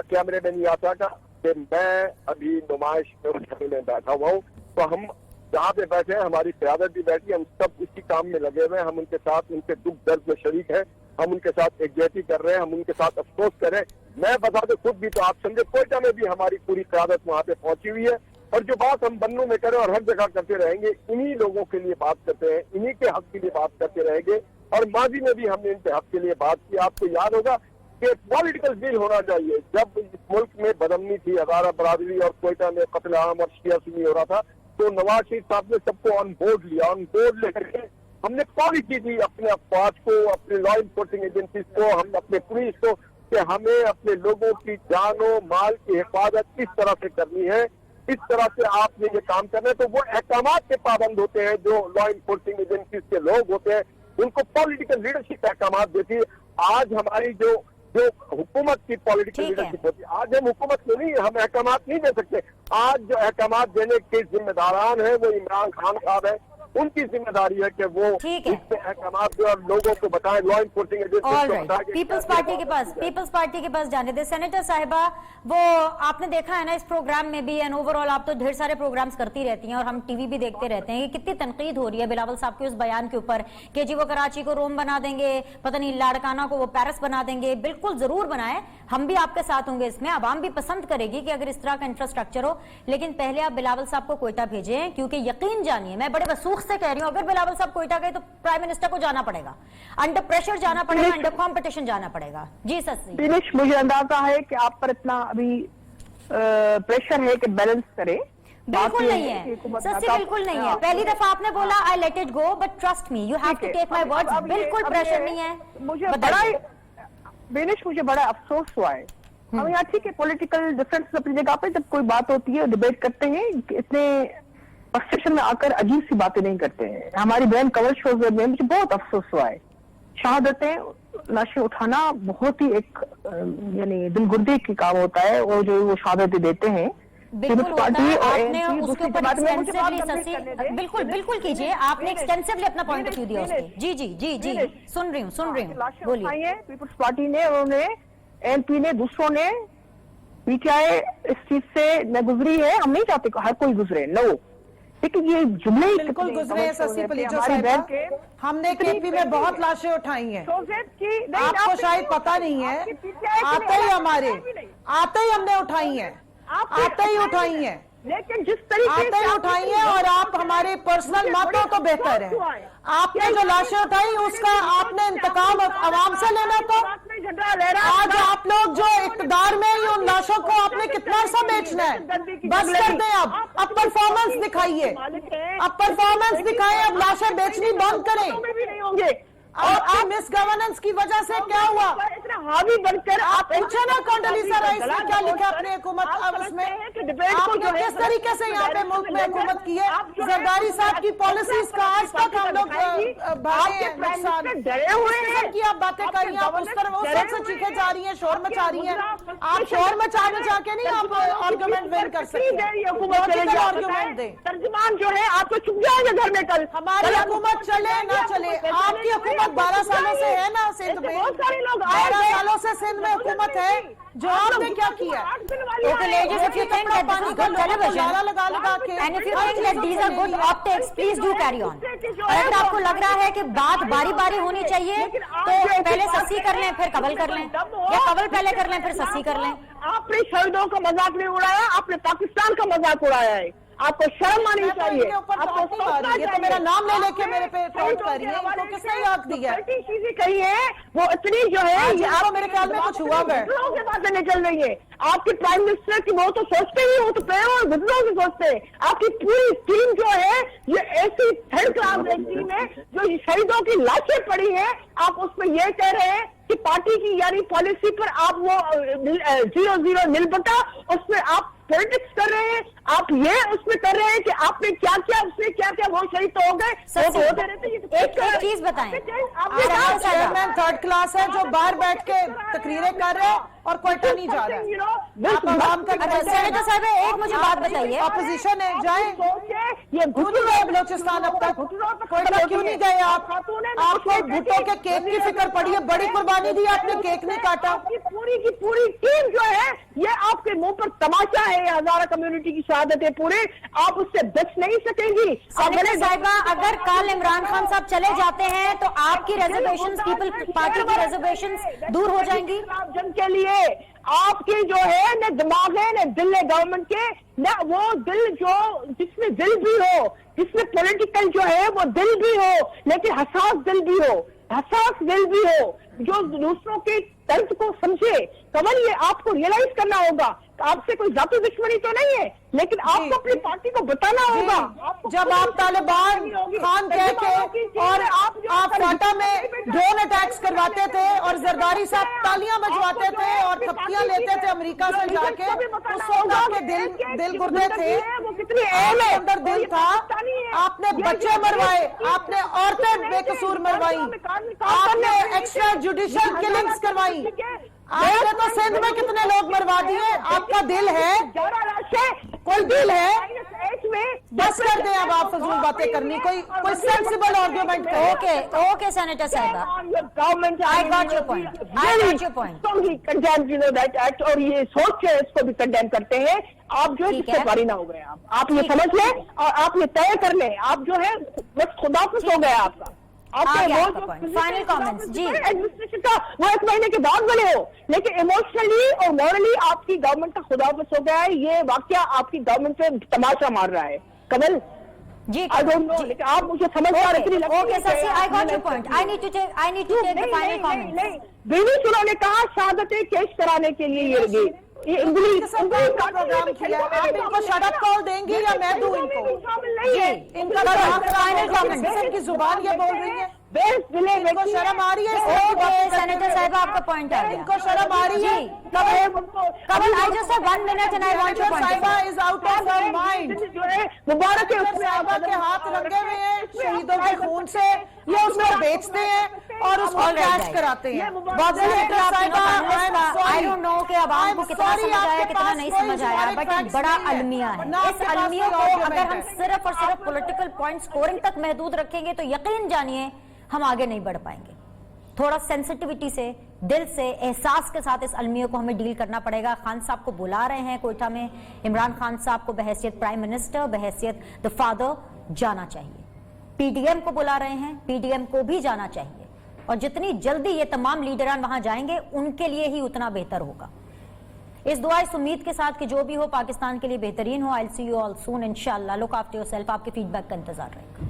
कैमरे में नहीं आता था कि मैं अभी नुमाइश में धरने में बैठा हुआ हूँ। तो हम जहाँ पे बैठे हैं, हमारी क़यादत भी बैठी, हम सब इसी काम में लगे हुए हैं, हम उनके साथ उनके दुख दर्द में शरीक है, हम उनके साथ एकजुटी कर रहे हैं, हम उनके साथ अफसोस कर रहे हैं। मैं बता दूं खुद भी, तो आप समझे, कोयटा में भी हमारी पूरी क़यादत वहाँ पे पहुंची हुई है, और जो बात हम बन्नू में करें और हर जगह करते रहेंगे, इन्हीं लोगों के लिए बात करते हैं, इन्हीं के हक के लिए बात करते रहेंगे। और माजी में भी हमने इनके हक के लिए बात की। आपको याद होगा कि पॉलिटिकल डील होना चाहिए। जब इस मुल्क में बदमनी थी, हज़ारा बरादरी और कोयटा में कत्ल आम और शिया सुन्नी हो रहा था, तो नवाज शरीफ साहब ने सबको ऑन बोर्ड लिया। ऑन बोर्ड लेकर के हमने पॉलिसी दी अपने अफवाज को, अपने लॉ इन्फोर्सिंग एजेंसीज को, हम अपने पुलिस को, कि हमें अपने लोगों की जानो माल की हिफाजत इस तरह से करनी है, इस तरह से आपने ये काम करना है। तो वो अहकामात के पाबंद होते हैं जो लॉ इन्फोर्सिंग एजेंसीज के लोग होते हैं, उनको पॉलिटिकल लीडरशिप अहकामात देती है। आज हमारी जो हुकूमत की पॉलिटिकल लीडरशिप होती है, आज हम हुकूमत में नहीं, हम अहकामात नहीं दे सकते। आज जो अहकामात देने के जिम्मेदारान है वो इमरान खान साहब है, उनकी जिम्मेदारी है कि वो इसमें अहकामात और लोगों को बताएं, लॉ इन्फोर्सिंग एजेंसी को बताएं। पीपल्स पार्टी के पास जाने दे। सेनेटर साहिबा, वो आपने देखा है ना इस प्रोग्राम में भी, एंड ओवरऑल आप तो ढेर सारे प्रोग्राम्स करती रहती हैं और हम टीवी भी देखते रहते हैं कि कितनी तनकीद हो रही है बिलावल साहब के उस बयान के ऊपर कि जी वो कराची को रोम बना देंगे, पता नहीं लाड़काना को वो पेरिस बना देंगे। बिल्कुल जरूर बनाए, हम भी आपके साथ होंगे इसमें, आवाम भी पसंद करेगी कि अगर इस तरह का इंफ्रास्ट्रक्चर हो, लेकिन पहले आप बिलावल साहब को कोयटा भेजें, क्योंकि यकीन जानिए, मैं बड़े वसूख से कह रही हूँ, अगर बिलावल साहब कोयटा गए तो प्राइम मिनिस्टर को जाना पड़ेगा, अंडर प्रेशर जाना पड़ेगा, अंडर कॉम्पिटिशन जाना पड़ेगा। जी ससी, दिनेश, मुझे अंदाजा है कि आप पर इतना अभी प्रेशर है कि बैलेंस करें। बिल्कुल नहीं है ससी, बिल्कुल नहीं है। पहली दफा आपने बोला I let it go, but trust me, you have to take my words. बिल्कुल प्रेशर नहीं है। मुझे बड़ा दिनेश, मुझे बड़ा अफसोस हुआ है। हम यहाँ ठीक है, पॉलिटिकल डिफरेंस अपनी जगह पे, जब कोई बात होती है डिबेट करते हैं, इतने फ्रस्ट्रेशन में आकर अजीब सी बातें नहीं करते हैं। हमारी बहन कवल शोज में मुझे बहुत अफसोस हुआ है। शहादतें, लाशें उठाना बहुत ही एक यानी दिलगुर्दे की काम होता है, और जो वो शहादतें देते हैं बिल्कुल होता है। आपने उसके ऊपर एक्सटेंसिवली ससी, बिल्कुल कीजिए, आपने एक्सटेंसिवली अपना पॉइंट ऑफ व्यू दिया उसके। जी जी जी जी, सुन रही हूँ, बोलिए। पीपल्स पार्टी ने, उन्होंने MP ने, दूसरों ने, PTI इस चीज से न गुजरी है। हम नहीं चाहते हर कोई गुजरे, नो, लेकिन ये जुमले बिल्कुल गुजरे हैं ससी पलीचो साहिबा। हमने KP में बहुत लाशें उठाई हैं, आपको शायद पता नहीं है, आते ही हमने उठाई हैं, आते ही उठाई हैं, लेकिन जिस तरीके आते ही उठाई हैं। और आप हमारे पर्सनल मातो तो बेहतर है, आपने जो लाशें उठाई उसका आपने इंतकाम आवाम से लेना। तो आज आप लोग जो इक़्तिदार में, उन लाशों को आपने कितना सा बेचना है? बस कर दें, अब परफॉर्मेंस दिखाइए, अब परफॉर्मेंस दिखाएं, अब लाशें बेचनी बंद करें। आपकी मिस गवर्नेंस की वजह से क्या हुआ? इतना हावी बनकर आप पूछे ना कंडोलीसा राइस ने क्या लिखा अपने हुकूमत अब उसमें, आपने किस तरीके से यहाँ पे मुल्क में हुकूमत की है। जरदारी साहब की पॉलिसीज का आज तक हम लोग नुकसान डरे हुए हैं की आप बातें कर रही हैं, आप उस तरह से चीखें जा रही हैं, शोर मचा रही हैं। आप शोर मचा के नहीं आप आर्गुमेंट विन कर सकते, आर्गुमेंट दें। तर्जुमान जो है आपको चुप जाएंगे घर में कल। हमारी हुकूमत चले ना चले, आपकी हुकूमत 12 सालों से है ना सिंध में, बहुत सारे लोग 12 सालों से सिंध में हुकूमत है, जो आपने क्या किया? Okay, ladies, if you think that this is good television, लगा के, and if you think that these are good optics, please do carry on. और अगर आपको लग रहा है कि बात बारी बारी होनी चाहिए, तो पहले ससी कर लें, फिर कवल कर लें, या कवल पहले कर लें, फिर ससी कर लें। आपने शहीदों का मजाक नहीं उड़ाया, आपने पाकिस्तान का मजाक उड़ाया है। आपको शर्म आनी मैं तो चाहिए, इनके ऊपर आपको टॉन्ट नहीं मार रही, ये तो सोचना मेरा नाम ले चाहिए। लेके मेरे पे आपने टॉन्ट कर रही है, शहीदों के इनको किसने हवाले हक से दिया है? जो चीजें कही है वो इतनी जो है आज ये इनको आप मेरे ख्याल में कुछ हुआ है। विद्रोह की बातें निकल रही है। आपके प्राइम मिनिस्टर की वो तो सोचते ही, वो तो पैरों और विद्रोह की सोचते हैं। आपकी पूरी टीम जो है ये ऐसी थर्ड क्लास टीम है जो शहीदों की लाशें पड़ी हैं, आप उसमें ये कह रहे हैं कि पार्टी की यानी पॉलिसी पर आप वो 0-0 निलबटा उसमें आप पॉलिटिक्स कर रहे हैं, आप ये उसमें कर रहे हैं कि आपने क्या क्या उसमें क्या क्या वो शहीद तो हो गए, वो तो होते रहते हैं। ये तो एक चीज बताएं, आपने आप कहा चेयरमैन थर्ड क्लास है जो बाहर बैठ के तकरीरें कर रहे हैं और कोयटा नहीं जा रहा है। आप आवाम का अच्छा सेनेटर साहब एक मुझे बात बताइए, ऑपोजिशन है, जाए ये क्यों नहीं गए बलोचिस्तान अब तक? कोयटा क्यों नहीं गए आप? आपको भुट्टो के केक की फिक्र पड़ी है, बड़ी कुर्बानी दी, आपने केक नहीं काटा। आपकी पूरी की पूरी टीम जो है ये आपके मुंह पर तमाचा है, हजारा कम्युनिटी की शहादत है पूरे, आप उससे बच नहीं सकेंगी। सेनेटर साहिबा अगर कल इमरान खान साहब चले जाते हैं तो आपकी रिजर्वेशंस, पीपल पार्टी की रिजर्वेशंस दूर हो जाएंगी? जन के लिए आपकी जो है न दिमाग है न दिल है गवर्नमेंट के, न वो दिल जो जिसमें दिल भी हो, जिसमें पॉलिटिकल जो है वो दिल भी हो, लेकिन हसास दिल भी हो, हसास दिल भी हो, जो दूसरों के दर्द को समझे। कमल ये आपको रियलाइज करना होगा, आपसे कोई जाती दुश्मनी तो नहीं है, लेकिन आपको अपनी पार्टी को बताना होगा। जब आप तालिबान खान कह के और आप फाटा में ड्रोन अटैक्स करवाते थे और जरदारी साहब तालियां बजवाते थे और थपकियां लेते थे अमेरिका से जाके, उस वक्त आपके दिल गुर्दे थे, आपके अंदर दिल था। आपने बच्चे मरवाए, आपने औरतें बेकसूर मरवाई, आपने एक्स्ट्रा जुडिशियल किलिंग्स करवाई, आपने तो सिंध में कितने लोग मरवा दिए। आपका दिल है, कोई दिल है? बस कर दें अब आप फजूल बातें करनी, कोई सेंसिबल आर्गुमेंट करें। ओके सेनेटर साहिबा, I got your point. I got your point. Strongly condemn, you know, that act, और ये सोच के इसको भी कंडेम करते हैं। आप जो है ठीक इससे है। बारी ना हो गए, आप ये समझ लें और आप ये तय कर लें, आप जो है बस खुदाफिज हो गया आपका। आ गया वो आपका जो point. Final comments, जी। एडमिनिस्ट्रेशन का वो 1 महीने के बाद बने हो, लेकिन इमोशनली और मॉरली आपकी गवर्नमेंट का खुदाफिज हो गया है। ये वाकया आपकी गवर्नमेंट पे तमाशा मार रहा है। कमल जी आई डोंट नो, लेकिन आप मुझे समझदार इतनी लगती ओके है कि ससी, आई गॉट आपने your point. I need to take the final comments. बीनिस उन्होंने कहा शहादतें केस कराने के लिए ये इंग्लिश प्रोग्राम किया, आप इनको शरत कॉल देंगी या मैं दूं इनको? इनका फाइनल कमेंट, इनकी जुबान ये बोल रही है, इनको शर्म आ रही है? ओके सेनेटर साहिबा आपका पॉइंट आ गया। इनको शर्म आ रही है? Kamal I just have 1 minute and I want your point. साहिबा is out of her mind. जो है मुबारक है साहिबा के हाथ रंगे हुए हैं शहीदों के खून से, ये उसको बेचते हैं और उसको कैश कराते हैं। बहुत सेनेटर आई डोंट नो कि अब आपको कितना समझ आया कितना नहीं समझ आया, बट एक बड़ा अलमिया है। इस अलमिया को अगर हम सिर्फ और सिर्फ पॉलिटिकल पॉइंट स्कोरिंग तक महदूद रखेंगे तो यकीन जानिए हम आगे नहीं बढ़ पाएंगे। थोड़ा सेंसिटिविटी से, दिल से, एहसास के साथ इस अलमिया को हमें डील करना पड़ेगा। खान साहब को बुला रहे हैं कोयटा में, इमरान खान साहब को बहैसियत प्राइम मिनिस्टर, बहैसियत द फादर जाना चाहिए। पीडीएम को बुला रहे हैं, पीडीएम को भी जाना चाहिए, और जितनी जल्दी ये तमाम लीडरान वहां जाएंगे उनके लिए ही उतना बेहतर होगा। इस दुआ इस उम्मीद के साथ कि जो भी हो पाकिस्तान के लिए बेहतरीन हो। I will see you all soon इंशाल्लाह। Look after yourself. आपके फीडबैक का इंतजार रहेगा।